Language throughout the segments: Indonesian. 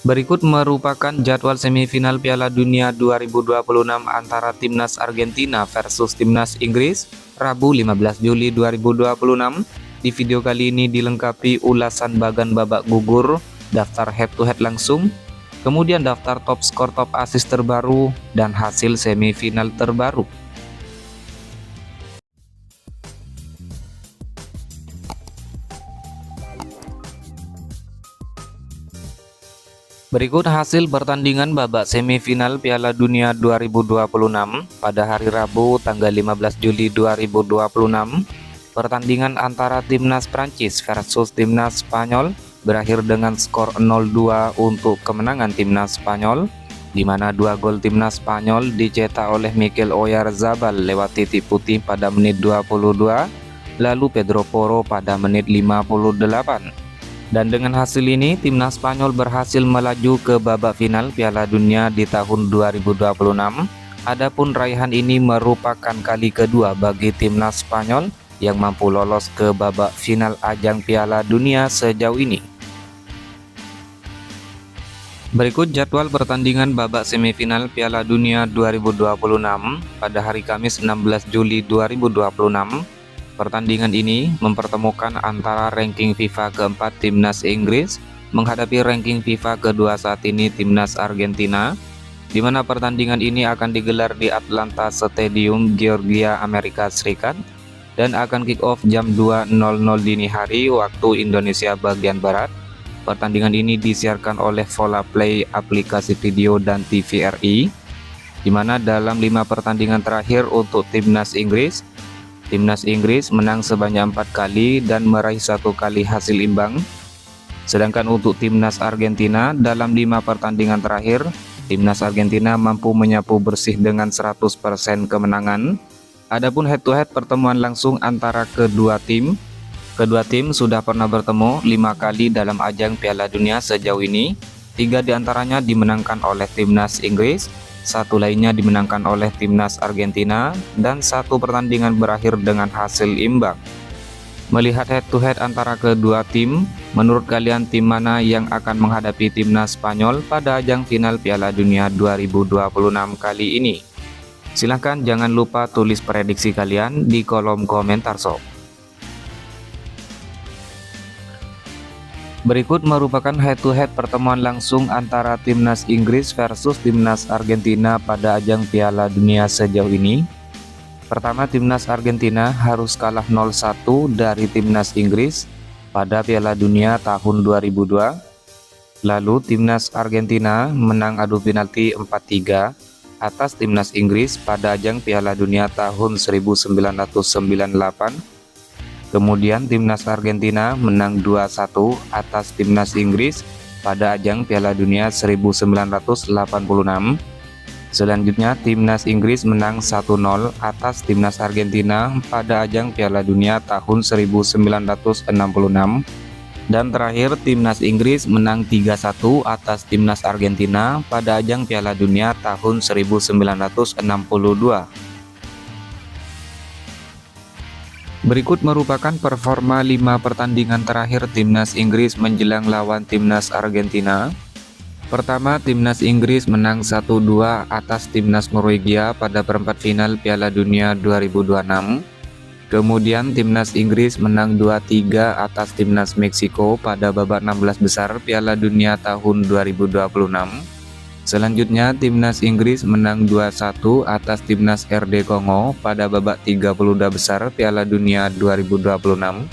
Berikut merupakan jadwal semifinal Piala Dunia 2026 antara Timnas Argentina versus Timnas Inggris, Rabu 15 Juli 2026. Di video kali ini dilengkapi ulasan bagan babak gugur, daftar head-to-head langsung, kemudian daftar top skor top assist terbaru, dan hasil semifinal terbaru. Berikut hasil pertandingan babak semifinal Piala Dunia 2026 pada hari Rabu tanggal 15 Juli 2026. Pertandingan antara Timnas Prancis versus Timnas Spanyol berakhir dengan skor 0-2 untuk kemenangan Timnas Spanyol, di mana 2 gol Timnas Spanyol dicetak oleh Mikel Oyarzabal lewat titik putih pada menit 22, lalu Pedro Porro pada menit 58. Dan dengan hasil ini, Timnas Spanyol berhasil melaju ke babak final Piala Dunia di tahun 2026. Adapun raihan ini merupakan kali kedua bagi Timnas Spanyol yang mampu lolos ke babak final ajang Piala Dunia sejauh ini. Berikut jadwal pertandingan babak semifinal Piala Dunia 2026 pada hari Kamis 16 Juli 2026. Pertandingan ini mempertemukan antara ranking FIFA keempat Timnas Inggris menghadapi ranking FIFA kedua saat ini Timnas Argentina, di mana pertandingan ini akan digelar di Atlanta Stadium, Georgia, Amerika Serikat, dan akan kick off jam 2.00 dini hari waktu Indonesia bagian Barat. Pertandingan ini disiarkan oleh Vola Play, aplikasi video dan TVRI, di mana dalam 5 pertandingan terakhir untuk Timnas Inggris menang sebanyak 4 kali dan meraih 1 kali hasil imbang. Sedangkan untuk Timnas Argentina, dalam 5 pertandingan terakhir, Timnas Argentina mampu menyapu bersih dengan 100% kemenangan. Adapun head-to-head pertemuan langsung antara kedua tim sudah pernah bertemu 5 kali dalam ajang Piala Dunia sejauh ini. 3 diantaranya dimenangkan oleh Timnas Inggris, 1 lainnya dimenangkan oleh Timnas Argentina, dan 1 pertandingan berakhir dengan hasil imbang. Melihat head-to-head antara kedua tim, menurut kalian tim mana yang akan menghadapi Timnas Spanyol pada ajang final Piala Dunia 2026 kali ini? Silahkan jangan lupa tulis prediksi kalian di kolom komentar sob. Berikut merupakan head-to-head pertemuan langsung antara Timnas Inggris versus Timnas Argentina pada ajang Piala Dunia sejauh ini. Pertama, Timnas Argentina harus kalah 0-1 dari Timnas Inggris pada Piala Dunia tahun 2002. Lalu Timnas Argentina menang adu penalti 4-3 atas Timnas Inggris pada ajang Piala Dunia tahun 1998. Kemudian Timnas Argentina menang 2-1 atas Timnas Inggris pada ajang Piala Dunia 1986. Selanjutnya Timnas Inggris menang 1-0 atas Timnas Argentina pada ajang Piala Dunia tahun 1966. Dan terakhir Timnas Inggris menang 3-1 atas Timnas Argentina pada ajang Piala Dunia tahun 1962. Berikut merupakan performa 5 pertandingan terakhir Timnas Inggris menjelang lawan Timnas Argentina. Pertama, Timnas Inggris menang 1-2 atas Timnas Norwegia pada perempat final Piala Dunia 2026. Kemudian Timnas Inggris menang 2-3 atas Timnas Meksiko pada babak 16 besar Piala Dunia tahun 2026. Selanjutnya, Timnas Inggris menang 2-1 atas Timnas RD Kongo pada babak 32 besar Piala Dunia 2026.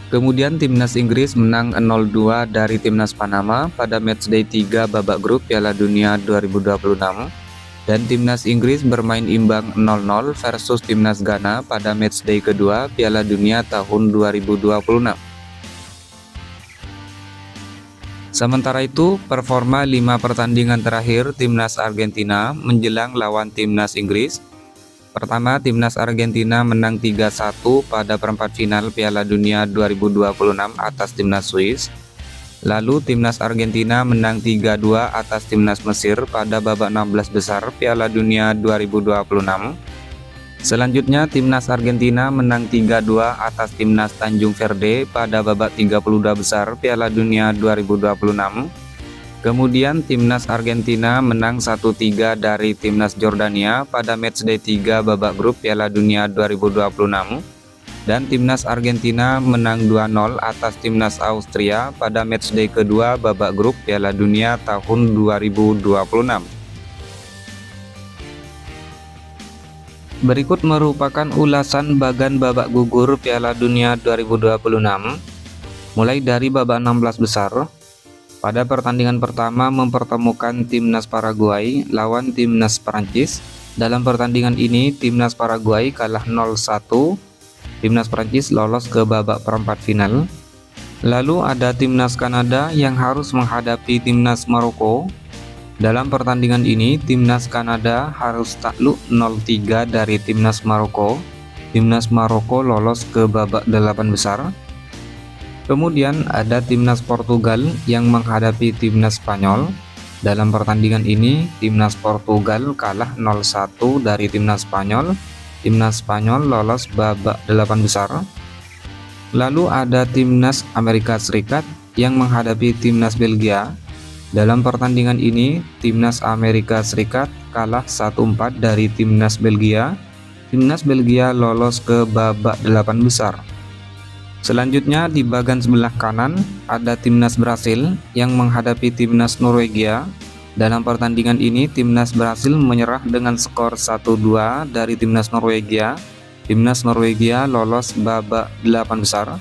Kemudian Timnas Inggris menang 0-2 dari Timnas Panama pada matchday 3 babak grup Piala Dunia 2026. Dan Timnas Inggris bermain imbang 0-0 versus Timnas Ghana pada matchday kedua Piala Dunia tahun 2026. Sementara itu, performa 5 pertandingan terakhir Timnas Argentina menjelang lawan Timnas Inggris. Pertama, Timnas Argentina menang 3-1 pada perempat final Piala Dunia 2026 atas Timnas Swiss. Lalu Timnas Argentina menang 3-2 atas Timnas Mesir pada babak 16 besar Piala Dunia 2026. Selanjutnya, Timnas Argentina menang 3-2 atas Timnas Tanjung Verde pada babak 32 besar Piala Dunia 2026. Kemudian timnas Argentina menang 1-3 dari timnas Jordania pada matchday 3 babak grup Piala Dunia 2026. Dan timnas Argentina menang 2-0 atas timnas Austria pada matchday kedua babak grup Piala Dunia tahun 2026. Berikut merupakan ulasan bagan babak gugur Piala Dunia 2026, mulai dari babak 16 besar. Pada pertandingan pertama mempertemukan timnas Paraguay lawan timnas Prancis. Dalam pertandingan ini timnas Paraguay kalah 0-1. Timnas Prancis lolos ke babak perempat final. Lalu ada timnas Kanada yang harus menghadapi timnas Maroko. Dalam pertandingan ini timnas Kanada harus takluk 0-3 dari timnas Maroko. Timnas Maroko lolos ke babak 8 besar. Kemudian ada timnas Portugal yang menghadapi timnas Spanyol. Dalam pertandingan ini timnas Portugal kalah 0-1 dari timnas Spanyol. Timnas Spanyol lolos babak 8 besar. Lalu ada timnas Amerika Serikat yang menghadapi timnas Belgia. Dalam pertandingan ini timnas Amerika Serikat kalah 1-4 dari timnas Belgia. Timnas Belgia lolos ke babak 8 besar. Selanjutnya di bagian sebelah kanan ada timnas Brasil yang menghadapi timnas Norwegia. Dalam pertandingan ini timnas Brasil menyerah dengan skor 1-2 dari timnas Norwegia. Timnas Norwegia lolos babak 8 besar.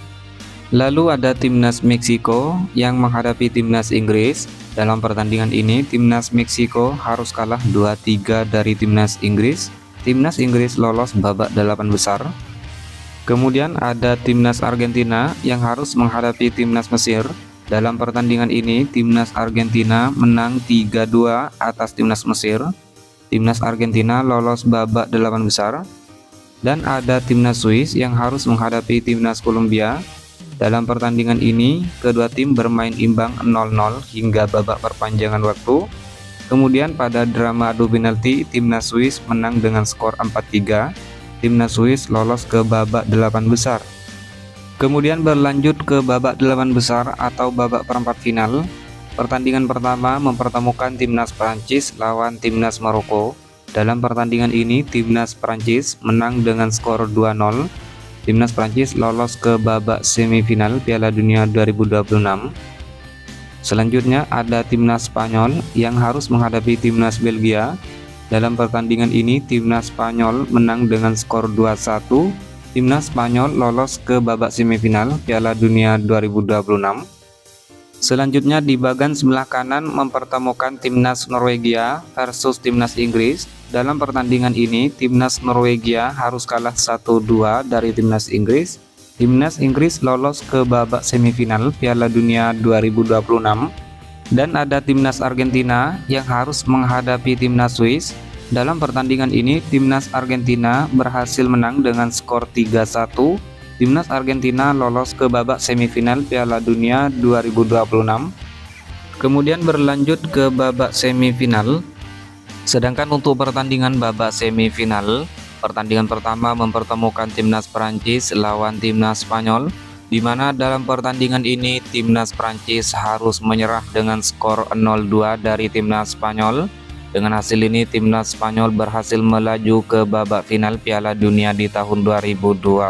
Lalu ada timnas Meksiko yang menghadapi timnas Inggris. Dalam pertandingan ini timnas Meksiko harus kalah 2-3 dari timnas Inggris. Timnas Inggris lolos babak 8 besar. Kemudian ada timnas Argentina yang harus menghadapi timnas Mesir. Dalam pertandingan ini timnas Argentina menang 3-2 atas timnas Mesir. Timnas Argentina lolos babak 8 besar. Dan ada timnas Swiss yang harus menghadapi timnas Kolombia. Dalam pertandingan ini kedua tim bermain imbang 0-0 hingga babak perpanjangan waktu. Kemudian pada drama adu penalti timnas Swiss menang dengan skor 4-3. Timnas Swiss lolos ke babak 8 besar. Kemudian berlanjut ke babak 8 besar atau babak perempat final. Pertandingan pertama mempertemukan timnas Prancis lawan timnas Maroko. Dalam pertandingan ini timnas Prancis menang dengan skor 2-0. Timnas Prancis lolos ke babak semifinal Piala Dunia 2026. Selanjutnya ada timnas Spanyol yang harus menghadapi timnas Belgia. Dalam pertandingan ini timnas Spanyol menang dengan skor 2-1. Timnas Spanyol lolos ke babak semifinal Piala Dunia 2026. Selanjutnya di bagian sebelah kanan mempertemukan timnas Norwegia versus timnas Inggris. Dalam pertandingan ini timnas Norwegia harus kalah 1-2 dari timnas Inggris. Timnas Inggris lolos ke babak semifinal Piala Dunia 2026. Dan ada timnas Argentina yang harus menghadapi timnas Swiss. Dalam pertandingan ini timnas Argentina berhasil menang dengan skor 3-1. Timnas Argentina lolos ke babak semifinal Piala Dunia 2026. Kemudian berlanjut ke babak semifinal. Sedangkan untuk pertandingan babak semifinal, pertandingan pertama mempertemukan timnas Prancis lawan timnas Spanyol, di mana dalam pertandingan ini timnas Prancis harus menyerah dengan skor 0-2 dari timnas Spanyol. Dengan hasil ini timnas Spanyol berhasil melaju ke babak final Piala Dunia di tahun 2026.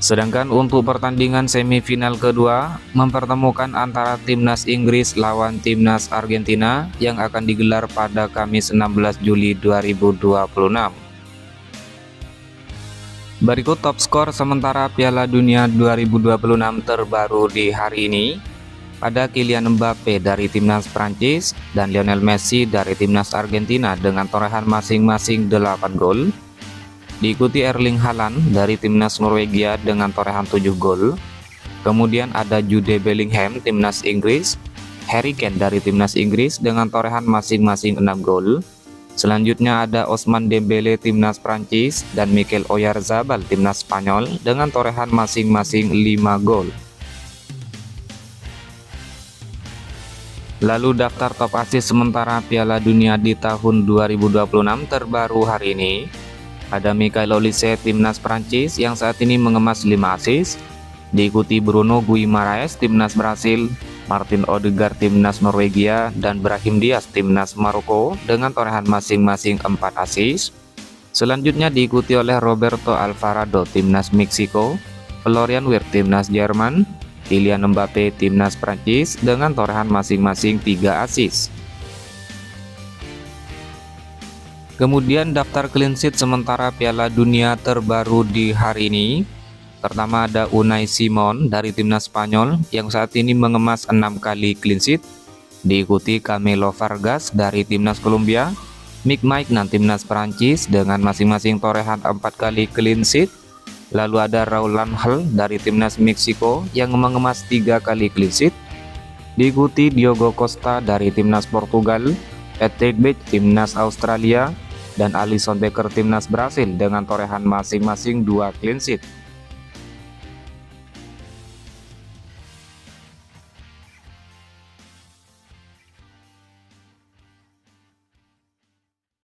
Sedangkan untuk pertandingan semifinal kedua mempertemukan antara timnas Inggris lawan timnas Argentina yang akan digelar pada Kamis 16 Juli 2026. Berikut top skor sementara Piala Dunia 2026 terbaru di hari ini. Ada Kylian Mbappe dari timnas Prancis dan Lionel Messi dari timnas Argentina dengan torehan masing-masing 8 gol. Diikuti Erling Haaland dari timnas Norwegia dengan torehan 7 gol. Kemudian ada Jude Bellingham timnas Inggris, Harry Kane dari timnas Inggris dengan torehan masing-masing 6 gol. Selanjutnya ada Ousmane Dembele timnas Prancis dan Mikel Oyarzabal timnas Spanyol dengan torehan masing-masing 5 gol. Lalu daftar top assist sementara Piala Dunia di tahun 2026 terbaru hari ini. Ada Michael Olise timnas Prancis yang saat ini mengemas 5 assist. Diikuti Bruno Guimaraes timnas Brasil Martin Odegaard timnas Norwegia, dan Brahim Diaz timnas Maroko dengan torehan masing-masing 4 assist. Selanjutnya diikuti oleh Roberto Alvarado timnas Meksiko, Florian Wirtz timnas Jerman, Kylian Mbappe timnas Prancis dengan torehan masing-masing 3 assist. Kemudian daftar clean sheet sementara Piala Dunia terbaru di hari ini. Pertama ada Unai Simon dari timnas Spanyol yang saat ini mengemas 6 kali clean sheet. Diikuti Camilo Vargas dari timnas Kolombia, Mick Maignan timnas Prancis dengan masing-masing torehan 4 kali clean sheet. Lalu ada Raul Angel dari timnas Meksiko yang mengemas 3 kali clean sheet. Diikuti Diogo Costa dari timnas Portugal, Patrick Bach timnas Australia, dan Alisson Becker timnas Brasil dengan torehan masing-masing 2 clean sheet.